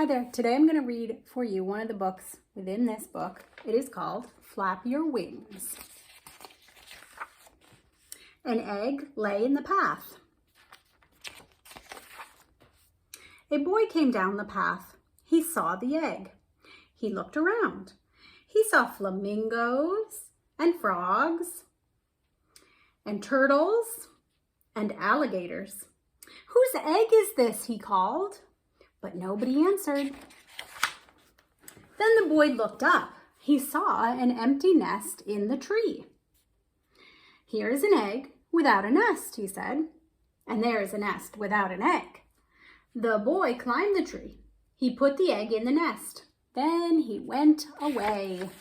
Hi there. Today I'm going to read for you one of the books within this book. It is called Flap Your Wings. An egg lay in the path. A boy came down the path. He saw the egg. He looked around. He saw flamingos and frogs and turtles and alligators. "Whose egg is this?" he called. But nobody answered. Then the boy looked up. He saw an empty nest in the tree. "Here is an egg without a nest," he said, "and there is a nest without an egg." The boy climbed the tree. He put the egg in the nest. Then he went away.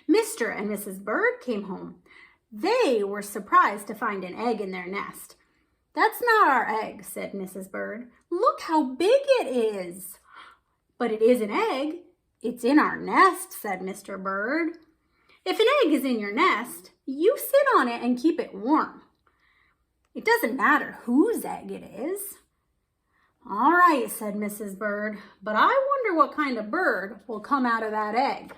Mr. and Mrs. Bird came home. They were surprised to find an egg in their nest. "That's not our egg," said Mrs. Bird. "Look how big it is." "But it is an egg. It's in our nest," said Mr. Bird. "If an egg is in your nest, you sit on it and keep it warm. It doesn't matter whose egg it is." "All right," said Mrs. Bird, "but I wonder what kind of bird will come out of that egg."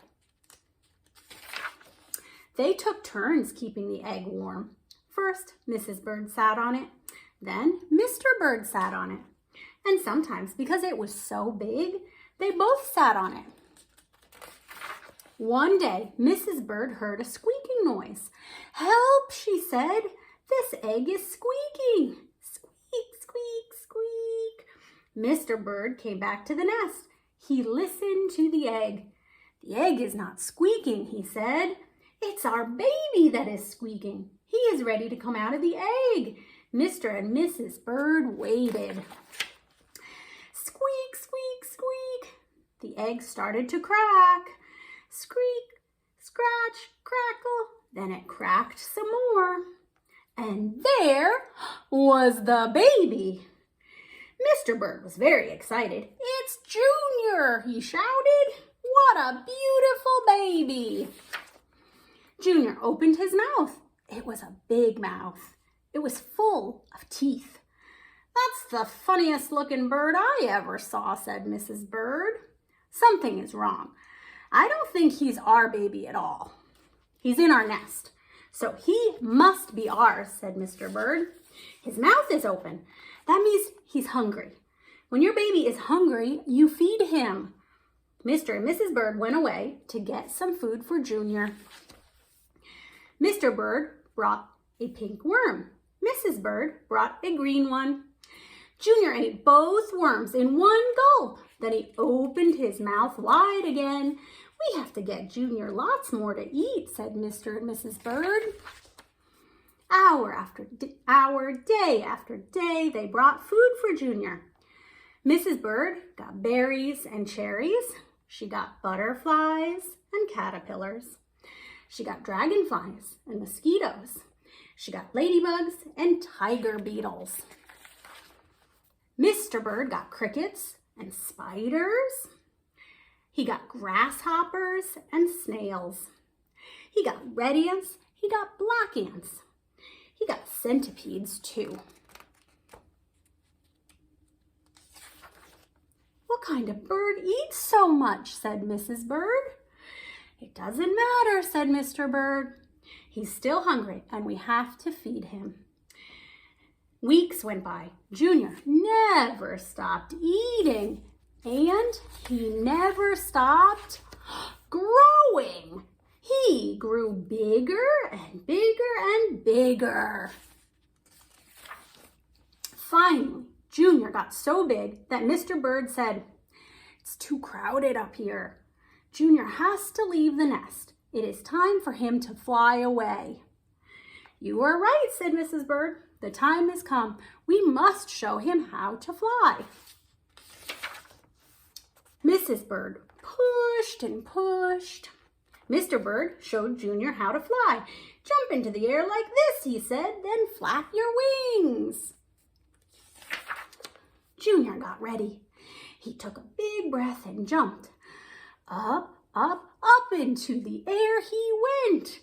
They took turns keeping the egg warm. First, Mrs. Bird sat on it. Then Mr. Bird sat on it. And sometimes, because it was so big, they both sat on it. One day, Mrs. Bird heard a squeaking noise. "Help," she said. "This egg is squeaking. Squeak, squeak, squeak." Mr. Bird came back to the nest. He listened to the egg. "The egg is not squeaking," he said. "It's our baby that is squeaking. He is ready to come out of the egg." Mr. and Mrs. Bird waited. Squeak, squeak, squeak. The egg started to crack. Squeak, scratch, crackle. Then it cracked some more. And there was the baby. Mr. Bird was very excited. "It's Junior," he shouted. "What a beautiful baby." Junior opened his mouth. It was a big mouth. It was full of teeth. "That's the funniest looking bird I ever saw," said Mrs. Bird. "Something is wrong. I don't think he's our baby at all. He's in our nest, so he must be ours," said Mr. Bird. "His mouth is open. That means he's hungry. When your baby is hungry, you feed him." Mr. and Mrs. Bird went away to get some food for Junior. Mr. Bird brought a pink worm. Mrs. Bird brought a green one. Junior ate both worms in one gulp. Then he opened his mouth wide again. "We have to get Junior lots more to eat," said Mr. and Mrs. Bird. Hour after hour, day after day, they brought food for Junior. Mrs. Bird got berries and cherries. She got butterflies and caterpillars. She got dragonflies and mosquitoes. She got ladybugs and tiger beetles. Mr. Bird got crickets and spiders. He got grasshoppers and snails. He got red ants. He got black ants. He got centipedes too. "What kind of bird eats so much?" said Mrs. Bird. "It doesn't matter," said Mr. Bird. "He's still hungry and we have to feed him." Weeks went by. Junior never stopped eating, and he never stopped growing. He grew bigger and bigger and bigger. Finally, Junior got so big that Mr. Bird said, "It's too crowded up here. Junior has to leave the nest. It is time for him to fly away." "You are right," said Mrs. Bird. "The time has come. We must show him how to fly." Mrs. Bird pushed and pushed. Mr. Bird showed Junior how to fly. "Jump into the air like this," he said, "then flap your wings." Junior got ready. He took a big breath and jumped. Up, up, up into the air he went.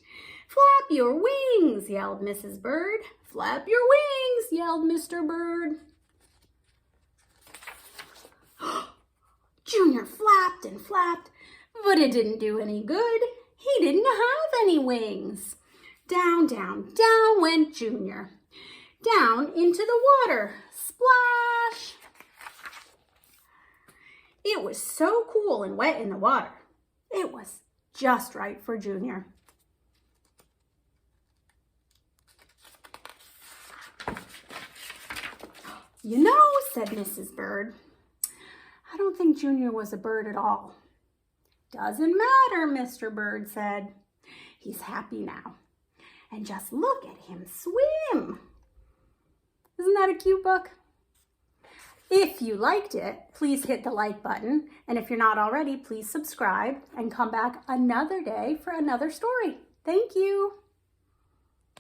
"Flap your wings," yelled Mrs. Bird. "Flap your wings," yelled Mr. Bird. Junior flapped and flapped, but it didn't do any good. He didn't have any wings. Down, down, down went Junior. Down into the water. Splash! It was so cool and wet in the water. It was just right for Junior. You know, said Mrs. Bird, I don't think Junior was a bird at all. Doesn't matter, Mr. Bird said. He's happy now. And just look at him swim. Isn't that a cute book? If you liked it, please hit the like button. And if you're not already, please subscribe and come back another day for another story. Thank you.